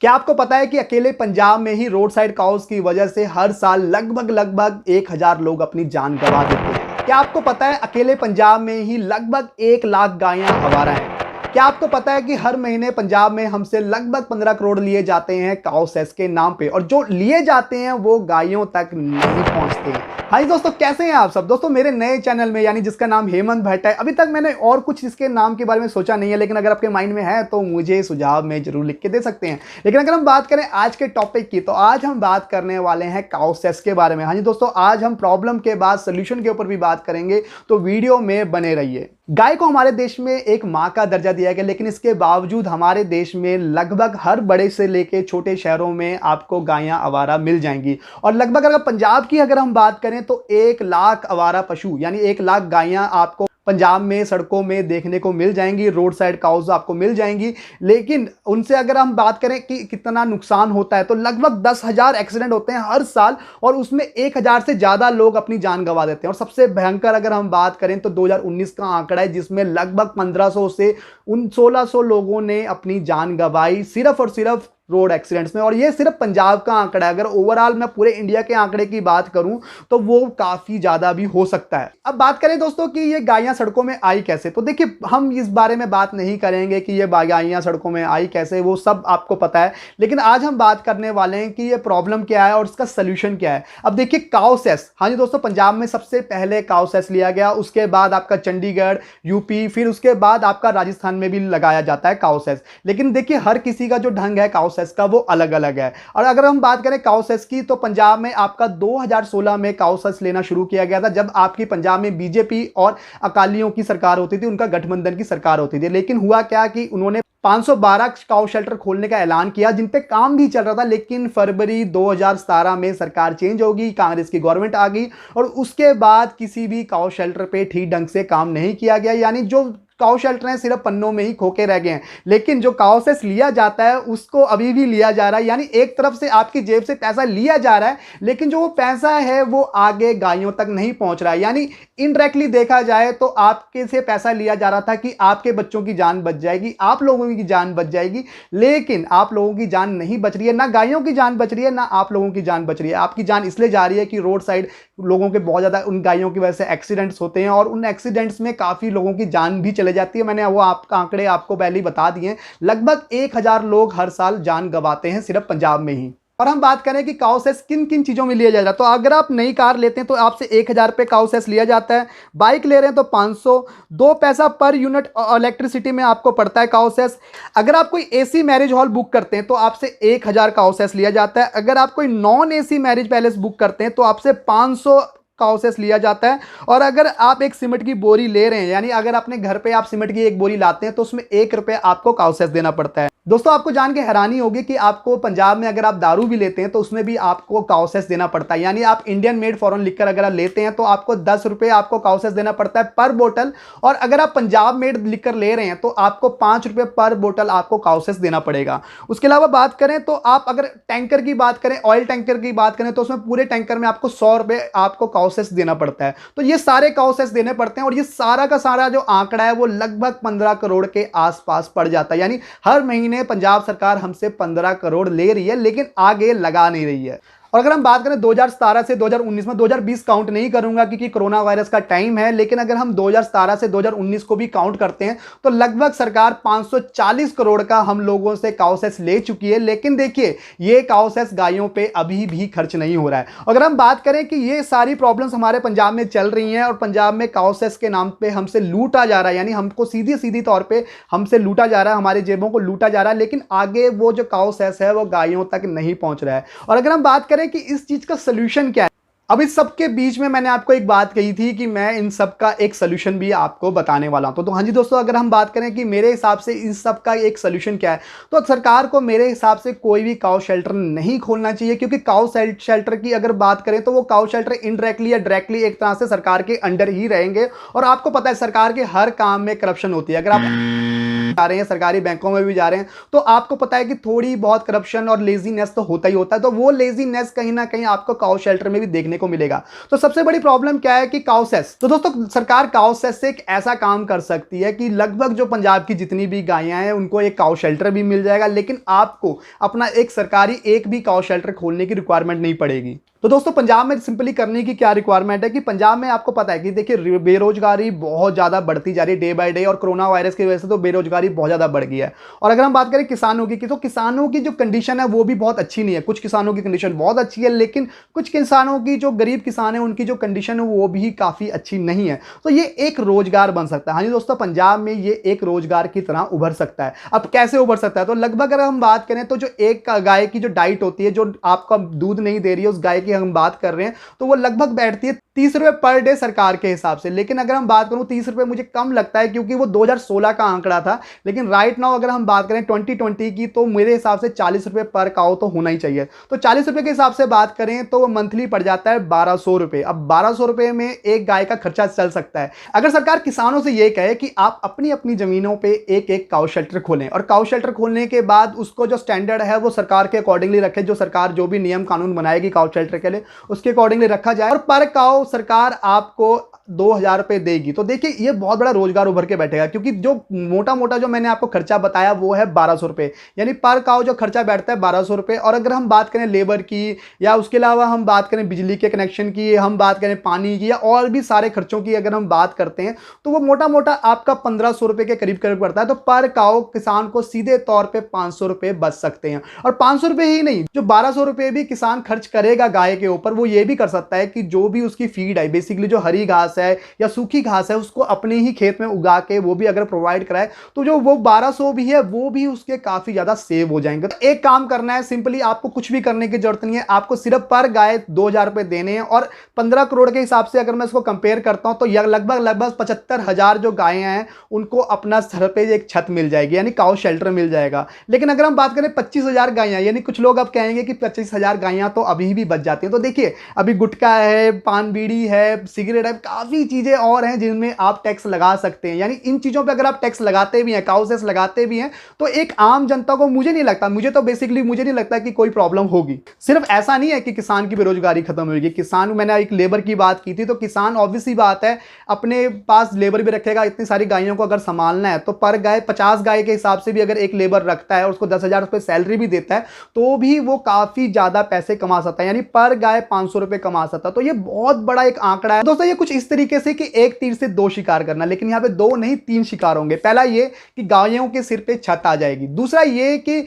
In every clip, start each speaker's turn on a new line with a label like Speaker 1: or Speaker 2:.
Speaker 1: क्या आपको पता है कि अकेले पंजाब में ही रोड साइड काउस की वजह से हर साल लगभग 1000 लोग अपनी जान गंवा देते हैं। क्या आपको पता है अकेले पंजाब में ही लगभग 1 लाख गायें आवारा हैं। क्या आपको पता है कि हर महीने पंजाब में हमसे लगभग 15 करोड़ लिए जाते हैं काउ सेस के नाम पे, और जो लिए जाते हैं वो गायों तक नहीं पहुंचते हैं। हाय दोस्तों, कैसे हैं आप सब। दोस्तों मेरे नए चैनल में यानी जिसका नाम हेमंत भट्ट है, अभी तक मैंने और कुछ इसके नाम के बारे में सोचा नहीं है, लेकिन अगर आपके माइंड में है तो मुझे सुझाव में जरूर लिख के दे सकते हैं। लेकिन अगर हम बात करें आज के टॉपिक की, तो आज हम बात करने वाले हैं काउ सेस के बारे में। हाँ जी दोस्तों, आज हम प्रॉब्लम के बाद सोल्यूशन के ऊपर भी बात करेंगे, तो वीडियो में बने रहिए। गाय को हमारे देश में एक मां का दर्जा दिया गया, लेकिन इसके बावजूद हमारे देश में लगभग हर बड़े से लेके छोटे शहरों में आपको गायां आवारा मिल जाएंगी। और लगभग अगर पंजाब की अगर हम बात करें तो 1 लाख आवारा पशु यानी 1 लाख गायां आपको पंजाब में सड़कों में देखने को मिल जाएंगी। रोड साइड काउज आपको मिल जाएंगी। लेकिन उनसे अगर हम बात करें कि कितना नुकसान होता है, तो लगभग 10,000 एक्सीडेंट होते हैं हर साल, और उसमें 1000 से ज्यादा लोग अपनी जान गंवा देते हैं। और सबसे भयंकर अगर हम बात करें तो 2019 का आंकड़ा है, जिसमें लगभग 1500 से 1600 लोगों ने अपनी जान गंवाई सिर्फ और सिर्फ रोड एक्सीडेंट्स में। और ये सिर्फ पंजाब का आंकड़ा है। अगर ओवरऑल मैं पूरे इंडिया के आंकड़े की बात करूं तो वो काफी ज्यादा भी हो सकता है। अब बात करें दोस्तों कि ये गायें सड़कों में आई कैसे, तो देखिए हम इस बारे में बात नहीं करेंगे कि ये गायें सड़कों में आई कैसे, वो सब आपको पता है। लेकिन आज हम बात करने वाले हैं कि ये प्रॉब्लम क्या है और इसका सोल्यूशन क्या है। अब देखिए काउ सेस, हाँ जी दोस्तों, पंजाब में सबसे पहले काउ सेस लिया गया, उसके बाद आपका चंडीगढ़, यूपी, फिर उसके बाद आपका राजस्थान में भी लगाया जाता है काउ सेस। लेकिन देखिए हर किसी का जो ढंग है काउ सेस का वो अलग अलग है। और अगर हम बात करें काउ सेस की, तो पंजाब में आपका 2016 में काउ सेस लेना शुरू किया गया था, जब आपकी पंजाब में बीजेपी और अकालियों की सरकार होती थी, उनका गठबंधन की सरकार होती थी। लेकिन हुआ क्या कि उन्होंने 512 काउ शेल्टर खोलने का ऐलान किया, जिन पे काम भी चल रहा था। लेकिन फरवरी 2017 में सरकार चेंज होगी, कांग्रेस की गवर्नमेंट आ गई, और उसके बाद किसी भी काउ शेल्टर पे ठीक ढंग से काम नहीं किया गया। यानी जो काउ शेल्टर हैं सिर्फ पन्नों में ही खोके रह गए हैं। लेकिन जो काउ सेस लिया जाता है उसको अभी भी लिया जा रहा है। यानी एक तरफ से आपकी जेब से पैसा लिया जा रहा है, लेकिन जो वो पैसा है वो आगे गायों तक नहीं पहुंच रहा है। यानी इनडायरेक्टली देखा जाए तो आपके से पैसा लिया जा रहा था कि आपके बच्चों की जान बच जाएगी, आप लोगों की जान बच जाएगी, लेकिन आप लोगों की जान नहीं बच रही है। ना गायों की जान बच रही है, ना आप लोगों की जान बच रही है। आपकी जान इसलिए जा रही है कि रोड साइड लोगों के बहुत ज्यादा उन गायों की वजह से एक्सीडेंट्स होते हैं, और उन एक्सीडेंट्स में काफी लोगों की जान भी चले जाती है। मैंने वो आपका आंकड़े आपको पहले ही बता दिए, लगभग 1000 लोग हर साल जान गंवाते हैं सिर्फ पंजाब में ही। और हम बात करें कि काउ सेस किन किन चीजों में लिया जाता है, तो अगर आप नई कार लेते हैं तो आपसे 1000 पे काउ सेस लिया जाता है। बाइक ले रहे हैं तो 500, 2 पैसा पर यूनिट इलेक्ट्रिसिटी में आपको पड़ता है काउ सेस। अगर आप कोई एसी मैरिज हॉल बुक करते हैं तो आपसे 1000 काउ सेस लिया जाता है। अगर आप कोई non AC marriage palace book करते हैं तो आपसे 500 काउ सेस लिया जाता है। और अगर आप एक सीमेंट की बोरी ले रहे हैं, यानी अगर अपने घर पे आप सीमेंट की एक बोरी लाते हैं, तो उसमें 1 रुपये आपको काउ सेस देना पड़ता है। दोस्तों आपको जान के हैरानी होगी कि आपको पंजाब में अगर आप दारू भी लेते हैं तो उसमें भी आपको काउ सेस देना पड़ता है। यानी आप इंडियन मेड फॉरेन लिखकर अगर आप लेते हैं तो आपको 10 रुपये आपको काउ सेस देना पड़ता है पर बोतल। और अगर आप पंजाब मेड लिखकर ले रहे हैं तो आपको 5 रुपये पर बोतल आपको काउ सेस देना पड़ेगा। उसके अलावा बात करें तो आप अगर टैंकर की बात करें, ऑयल टैंकर की बात करें, तो उसमें पूरे टैंकर में आपको 100 रुपये आपको काउ सेस देना पड़ता है। तो ये सारे काउ सेस देने पड़ते हैं, और ये सारा का सारा जो आंकड़ा है वो लगभग 15 करोड़ के आसपास पड़ जाता है। यानी हर महीने पंजाब सरकार हमसे 15 करोड़ ले रही है, लेकिन आगे लगा नहीं रही है। और अगर हम बात करें 2017 से 2019 में, 2020 काउंट नहीं करूंगा क्योंकि कोरोना वायरस का टाइम है, लेकिन अगर हम 2017 से 2019 को भी काउंट करते हैं तो लगभग सरकार 540 करोड़ का हम लोगों से काउ सेस ले चुकी है। लेकिन देखिए ये काउ सेस गायों पे अभी भी खर्च नहीं हो रहा है। अगर हम बात करें कि ये सारी प्रॉब्लम्स हमारे पंजाब में चल रही हैं और पंजाब में काउ सेस के नाम पे हमसे लूटा जा रहा है, यानी हमको सीधी तौर पर हमसे लूटा जा रहा है, हमारी जेबों को लूटा जा रहा है, लेकिन आगे वो जो काउ सेस है वो गायों तक नहीं पहुंच रहा है। और अगर हम बात करें कि इस चीज का सलूशन क्या है, अब इस सब के बीच में मैंने आपको एक बात कही थी कि मैं इन सब का एक सलूशन भी आपको बताने वाला हूं। तो हाँ जी दोस्तों, अगर हम बात करें कि मेरे हिसाब से इस सब का एक सलूशन क्या है, तो सरकार को मेरे हिसाब से कोई भी काउ शेल्टर नहीं खोलना चाहिए। क्योंकि काउ शेल्टर की अगर बात करें तो वो काउ शेल्टर इनडायरेक्टली या डायरेक्टली एक तरह से सरकार के अंडर ही रहेंगे। और आपको पता है सरकार के हर काम में करप्शन होती है। अगर आप जा रहे हैं, सरकारी बैंकों में भी जा रहे हैं, तो आपको पता है कि थोड़ी बहुत करप्शन और लेजीनेस तो होता ही होता है। तो वो लेजीनेस कहीं ना कहीं आपको काउ शेल्टर में भी देखने को मिलेगा। तो सबसे बड़ी प्रॉब्लम क्या है कि काउ सेस। तो दोस्तों सरकार काउ सेस से एक ऐसा काम कर सकती है कि लगभग जो पंजाब की जितनी भी गायें हैं उनको एक काउ शेल्टर भी मिल जाएगा, लेकिन आपको अपना एक सरकारी एक भी काउ शेल्टर खोलने की रिक्वायरमेंट नहीं पड़ेगी। तो दोस्तों पंजाब में सिंपली करने की क्या रिक्वायरमेंट है कि पंजाब में आपको पता है कि देखिए बेरोजगारी बहुत ज़्यादा बढ़ती जा रही है डे बाय डे, और कोरोना वायरस की वजह से तो बेरोजगारी बहुत ज़्यादा बढ़ गई है। और अगर हम बात करें किसानों की, तो किसानों की जो कंडीशन है वो भी बहुत अच्छी नहीं है। कुछ किसानों की कंडीशन बहुत अच्छी है, लेकिन कुछ किसानों की जो गरीब किसान है उनकी जो कंडीशन है वो भी काफ़ी अच्छी नहीं है। तो ये एक रोजगार बन सकता है। हाँ जी दोस्तों, पंजाब में ये एक रोजगार की तरह उभर सकता है। अब कैसे उभर सकता है? तो लगभग अगर हम बात करें तो जो एक गाय की जो डाइट होती है, जो आपका दूध नहीं दे रही है, उस गाय की हम बात कर रहे हैं, तो वो लगभग बैठती है 30 रुपए पर डे सरकार के हिसाब से। लेकिन अगर हम बात करूं 30 रुपए मुझे कम लगता है क्योंकि वो 2016 का आंकड़ा था, लेकिन राइट नाउ अगर हम बात करें 2020 की तो मेरे हिसाब से 40 रुपए पर काउ तो होना ही चाहिए। तो 40 रुपए के हिसाब से बात करें तो मंथली पड़ जाता है 1200 रुपए। अब 1200 रुपए में एक गाय का खर्चा चल सकता है। अगर सरकार किसानों से यह कहे कि आप अपनी अपनी जमीनों पर एक एक काउ शेल्टर खोलें, और काउ शेल्टर खोलने के बाद उसको जो स्टैंडर्ड है वो सरकार के अकॉर्डिंगली रखे, जो सरकार जो भी नियम कानून बनाएगी काउ शेल्टर के लिए उसके अकॉर्डिंगली रखा जाए, और पर काउ सरकार आपको 2000 रुपए देगी, तो देखिए ये बहुत बड़ा रोजगार उभर के बैठेगा। क्योंकि जो मोटा मोटा जो मैंने आपको खर्चा बताया वो है 1200 रुपए, यानी पर काउ जो खर्चा बैठता है 1200 रुपए। और अगर हम बात करें लेबर की, या उसके अलावा हम बात करें बिजली के कनेक्शन की, हम बात करें पानी की, या और भी सारे खर्चों की अगर हम बात करते हैं, तो वो मोटा मोटा आपका 1500 रुपए के करीब करीब पड़ता है। तो पर काउ किसान को सीधे तौर पर 500 रुपए बच सकते हैं। और 500 रुपए ही नहीं, जो 1200 रुपए भी किसान खर्च करेगा गाय के ऊपर, वो ये भी कर सकता है कि जो भी उसकी फीड है, बेसिकली जो हरी घास है या सूखी घास है, उसको अपने ही खेत में उगा के वो भी अगर प्रोवाइड कराए, तो जो वो 1200 भी है वो भी उसके काफी ज्यादा सेव हो जाएंगे। तो एक काम करना है, सिंपली आपको कुछ भी करने की जरूरत नहीं है, आपको सिर्फ पर गाय 2000 रुपए देने हैं। और 15 करोड़ के हिसाब से अगर मैं इसको कंपेयर करता हूं तो लगभग 75,000 जो गायें हैं उनको अपना सर पे एक छत मिल जाएगी, यानी काउ शेल्टर मिल जाएगा। लेकिन अगर हम बात करें 25,000 गायें, यानी कुछ लोग अब कहेंगे कि 25,000 गायें तो अभी भी बच जाती हैं। तो देखिए अभी गुटखा है, पान बीड़ी है, सिगरेट है, काफी चीजें और हैं जिनमें आप टैक्स लगा सकते हैं। यानी इन चीजों पे अगर आप टैक्स लगाते भी हैं, काउ सेस लगाते भी हैं, तो एक आम जनता को मुझे नहीं लगता कि कोई प्रॉब्लम होगी। सिर्फ ऐसा नहीं है कि किसान की बेरोजगारी खत्म होगी। किसान, मैंने एक लेबर की बात की थी, तो किसान ऑब्वियसली बात है अपने पास लेबर भी रखेगा। इतनी सारी गायों को अगर संभालना है तो पर गाय 50 गाय के हिसाब से भी अगर एक लेबर रखता है और उसको 10,000 रुपए सैलरी भी देता है तो भी वो काफी ज्यादा पैसे कमा सकता है, यानी पर गाय 500 रुपए कमा सकता है। तो ये बहुत बड़ा एक आंकड़ा है दोस्तों। ये कुछ इस तरीके से कि एक तीर से दो शिकार करना, लेकिन यहां पे दो नहीं 3 शिकार होंगे। पहला ये कि गायों के सिर पे छत आ जाएगी, दूसरा ये कि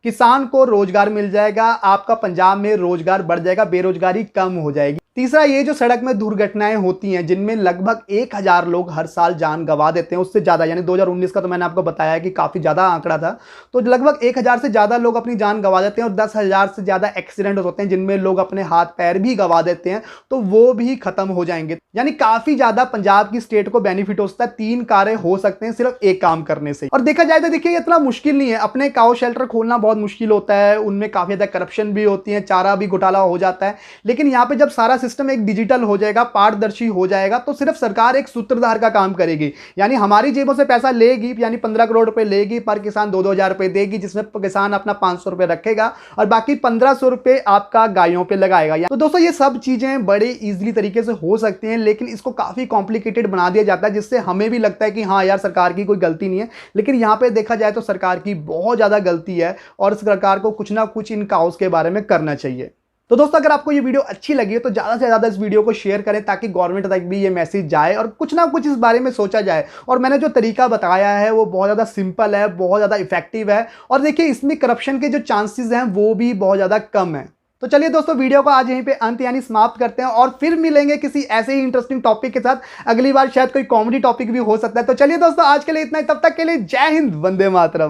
Speaker 1: किसान को रोजगार मिल जाएगा, आपका पंजाब में रोजगार बढ़ जाएगा, बेरोजगारी कम हो जाएगी। तीसरा ये जो सड़क में दुर्घटनाएं होती हैं जिनमें लगभग 1000 लोग हर साल जान गंवा देते हैं, उससे ज्यादा, यानी 2019 का तो मैंने आपको बताया कि काफी ज्यादा आंकड़ा था, तो लगभग 1000 से ज्यादा लोग अपनी जान गंवा देते हैं और 10,000 से ज्यादा एक्सीडेंट होते हैं जिनमें लोग अपने हाथ पैर भी गंवा देते हैं, तो वो भी खत्म हो जाएंगे। यानी काफी ज्यादा पंजाब की स्टेट को बेनिफिट हो सकता है। 3 कार्य हो सकते हैं सिर्फ एक काम करने से। और देखा जाए तो देखिए इतना मुश्किल नहीं है, अपने काउ शेल्टर खोलना बहुत मुश्किल होता है, उनमें काफी ज्यादा करप्शन भी होती है, चारा भी घोटाला हो जाता है। लेकिन यहाँ पे जब सारा सिस्टम एक डिजिटल हो जाएगा, पारदर्शी हो जाएगा, तो सिर्फ सरकार एक सूत्रधार का काम करेगी, यानी हमारी जेबों से पैसा लेगी, यानी 15 करोड़ रुपए लेगी, पर किसान 2-2 रुपए देगी, जिसमें किसान अपना 500 रुपए रखेगा और बाकी 1500 रुपए आपका गायों पे लगाएगा। तो दोस्तों ये सब चीजें बड़े इजीली तरीके से हो सकती हैं, लेकिन इसको काफी कॉम्प्लिकेटेड बना दिया जाता है, जिससे हमें भी लगता है कि हाँ यार सरकार की कोई गलती नहीं है। लेकिन यहां पे देखा जाए तो सरकार की बहुत ज्यादा गलती है और सरकार को कुछ ना कुछ इन काउस के बारे में करना चाहिए। तो दोस्तों अगर आपको ये वीडियो अच्छी लगी है तो ज़्यादा से ज़्यादा इस वीडियो को शेयर करें ताकि गवर्नमेंट तक भी ये मैसेज जाए और कुछ ना कुछ इस बारे में सोचा जाए। और मैंने जो तरीका बताया है वो बहुत ज़्यादा सिंपल है, बहुत ज़्यादा इफेक्टिव है, और देखिए इसमें करप्शन के जो चांसेस हैं वो भी बहुत ज़्यादा कम है। तो चलिए दोस्तों वीडियो को आज यहीं पे अंत यानी समाप्त करते हैं और फिर मिलेंगे किसी ऐसे ही इंटरेस्टिंग टॉपिक के साथ। अगली बार शायद कोई कॉमेडी टॉपिक भी हो सकता है। तो चलिए दोस्तों आज के लिए इतना ही, तब तक के लिए जय हिंद, वंदे मातरम।